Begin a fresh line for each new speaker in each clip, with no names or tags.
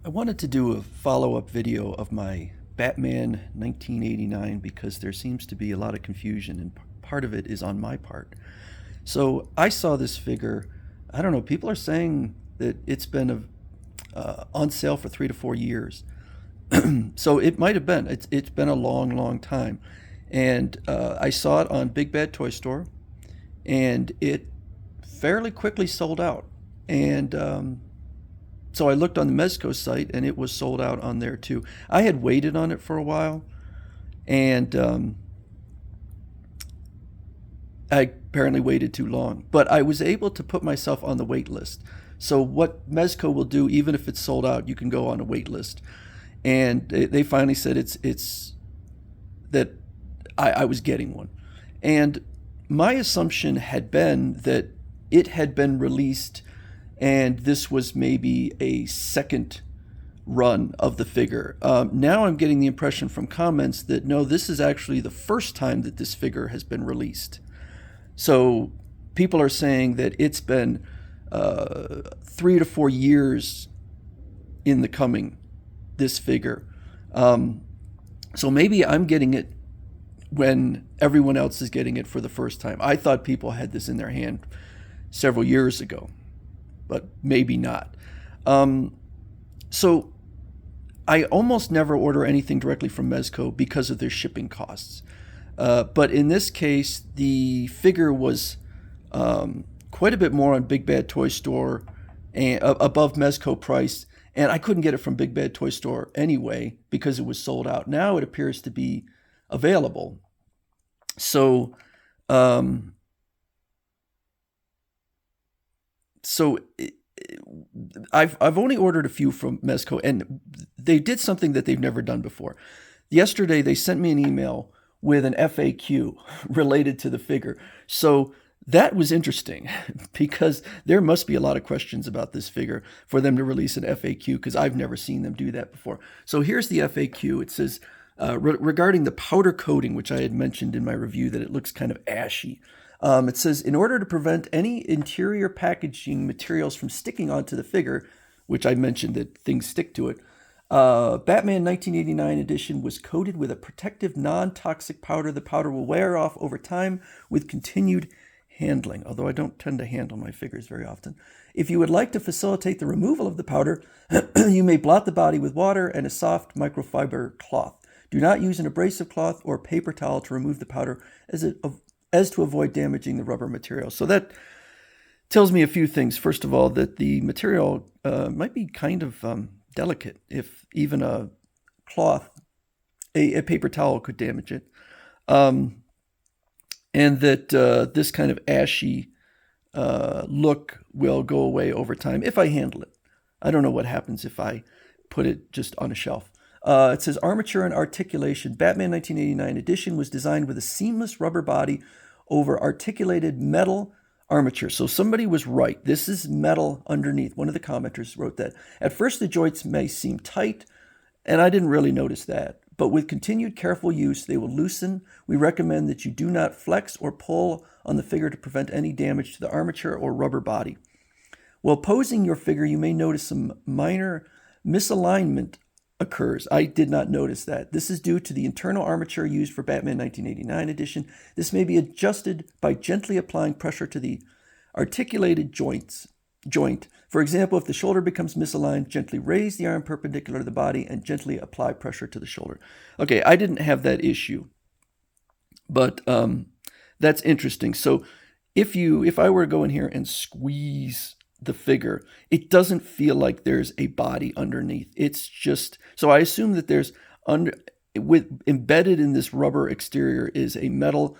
I wanted to do a follow-up video of my Batman 1989 because there seems to be a lot of confusion and part of it is on my part. So I saw this figure. I don't know. People are saying that it's been on sale for 3 to 4 years. So it might have been. It's been a long, long time. And I saw it on Big Bad Toy Store, and it fairly quickly sold out. And so I looked on the Mezco site, and it was sold out on there too. I had waited on it for a while, and I apparently waited too long. But I was able to put myself on the wait list. So what Mezco will do, even if it's sold out, you can go on a wait list. And they finally said it's that I was getting one. And my assumption had been that it had been released and this was maybe a second run of the figure. Now I'm getting the impression from comments that no, this is actually the first time that this figure has been released. So people are saying that it's been 3 to 4 years in the coming, this figure. So maybe I'm getting it when everyone else is getting it for the first time. I thought people had this in their hand several years ago, but maybe not. So I almost never order anything directly from Mezco because of their shipping costs. But in this case, the figure was quite a bit more on Big Bad Toy Store and above Mezco price. And I couldn't get it from Big Bad Toy Store anyway because it was sold out. Now it appears to be available. So, so I've only ordered a few from Mezco, and they did something that they've never done before. Yesterday they sent me an email with an FAQ related to the figure. So that was interesting because there must be a lot of questions about this figure for them to release an FAQ, because I've never seen them do that before. So here's the FAQ. It says, regarding the powder coating, which I had mentioned in my review that it looks kind of ashy. It says, in order to prevent any interior packaging materials from sticking onto the figure, which I mentioned that things stick to it, Batman 1989 edition was coated with a protective non-toxic powder. The powder will wear off over time with continued handling, although I don't tend to handle my figures very often. If you would like to facilitate the removal of the powder, you may blot the body with water and a soft microfiber cloth. Do not use an abrasive cloth or paper towel to remove the powder as to avoid damaging the rubber material. So that tells me a few things. First of all, that the material might be kind of delicate. If even a cloth, a paper towel could damage it. And that this kind of ashy look will go away over time if I handle it. I don't know what happens if I put it just on a shelf. It says, armature and articulation. Batman 1989 edition was designed with a seamless rubber body over articulated metal armature. So somebody was right. This is metal underneath. One of the commenters wrote that. At first, the joints may seem tight, and I didn't really notice that. But with continued careful use, they will loosen. We recommend that you do not flex or pull on the figure to prevent any damage to the armature or rubber body. While posing your figure, you may notice some minor misalignment occurs. I did not notice that. This is due to the internal armature used for Batman 1989 edition. This may be adjusted by gently applying pressure to the articulated joint. For example, if the shoulder becomes misaligned, gently raise the arm perpendicular to the body and gently apply pressure to the shoulder. Okay, I didn't have that issue, but that's interesting. So if I were to go in here and squeeze the figure, it doesn't feel like there's a body underneath. It's just, so I assume that there's embedded in this rubber exterior is a metal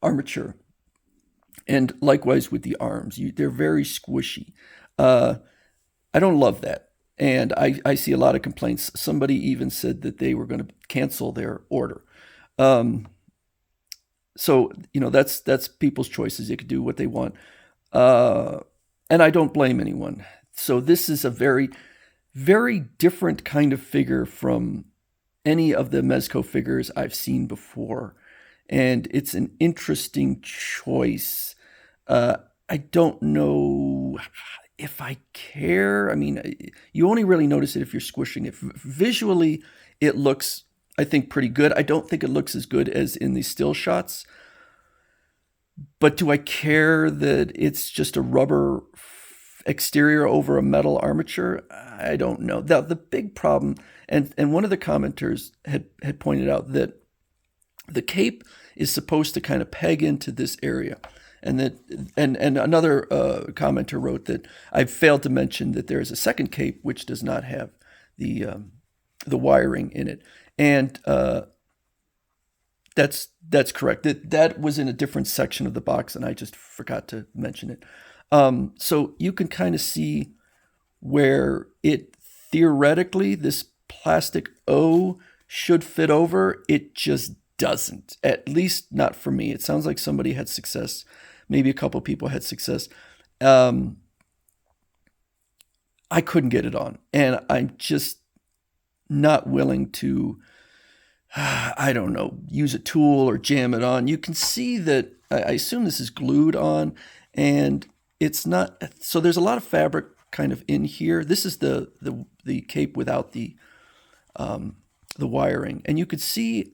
armature. And likewise with the arms, they're very squishy. I don't love that. And I see a lot of complaints. Somebody even said that they were going to cancel their order. So, that's people's choices. They could do what they want. And I don't blame anyone. So this is a very, very different kind of figure from any of the Mezco figures I've seen before. And it's an interesting choice. I don't know. if I care, I mean, you only really notice it if you're squishing it. Visually, it looks, I think, pretty good. I don't think it looks as good as in the still shots, but do I care that it's just a rubber exterior over a metal armature? I don't know. The big problem, and one of the commenters had pointed out that the cape is supposed to kind of peg into this area. And that, and another commenter wrote that I failed to mention that there is a second cape which does not have the wiring in it, and that's correct. That was in a different section of the box, and I just forgot to mention it. So you can kind of see where it theoretically this plastic O should fit over. It just doesn't. At least not for me. It sounds like somebody had success. Maybe a couple people had success. I couldn't get it on, and I'm just not willing to, I don't know, use a tool or jam it on. You can see that I assume this is glued on, and it's not. So there's a lot of fabric kind of in here. This is the cape without the wiring, and you could see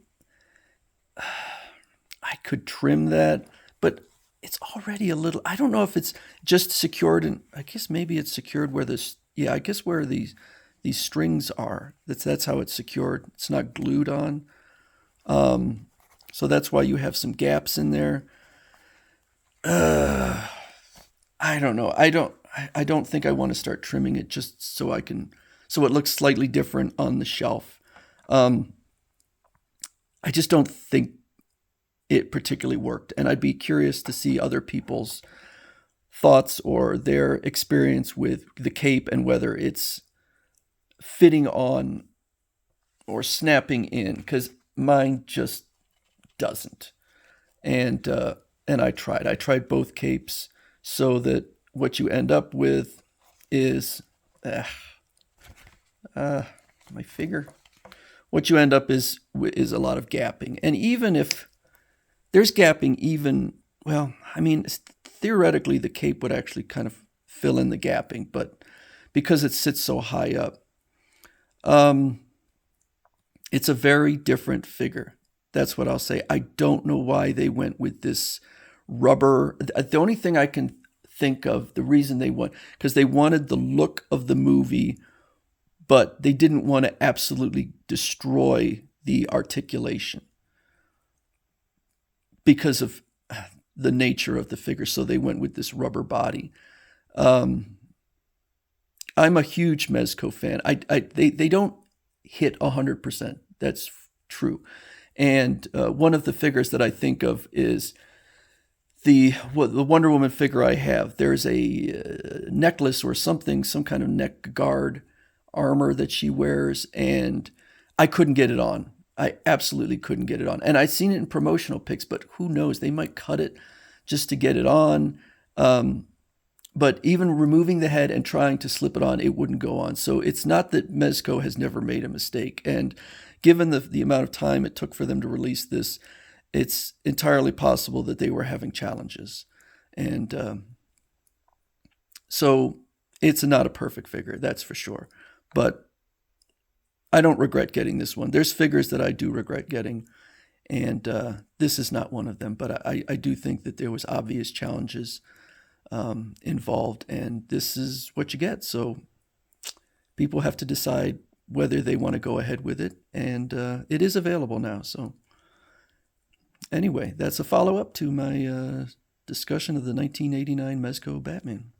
I could trim that, but it's already a little. I don't know if it's just secured, and I guess maybe it's secured where this. Yeah, I guess where these strings are. That's how it's secured. It's not glued on. So that's why you have some gaps in there. I don't know. I don't think I want to start trimming it just so so it looks slightly different on the shelf. I just don't think it particularly worked, and I'd be curious to see other people's thoughts or their experience with the cape and whether it's fitting on or snapping in, because mine just doesn't. And I tried both capes, so that what you end up with is my figure. What you end up is a lot of gapping, and even if there's gapping, well, I mean, theoretically the cape would actually kind of fill in the gapping, but because it sits so high up, it's a very different figure. That's what I'll say. I don't know why they went with this rubber. The only thing I can think of, the reason they went, because they wanted the look of the movie, but they didn't want to absolutely destroy the articulation because of the nature of the figure. So they went with this rubber body. I'm a huge Mezco fan. They don't hit 100%. That's true. And one of the figures that I think of is the Wonder Woman figure I have. There's a necklace or something, some kind of neck guard armor that she wears, and I couldn't get it on. I absolutely couldn't get it on. And I'd seen it in promotional pics, but who knows? They might cut it just to get it on. But even removing the head and trying to slip it on, it wouldn't go on. So it's not that Mezco has never made a mistake. And given the amount of time it took for them to release this, it's entirely possible that they were having challenges. And so it's not a perfect figure, that's for sure. But I don't regret getting this one. There's figures that I do regret getting, and this is not one of them. But I do think that there was obvious challenges involved, and this is what you get. So people have to decide whether they want to go ahead with it, and it is available now. So anyway, that's a follow-up to my discussion of the 1989 Mezco Batman.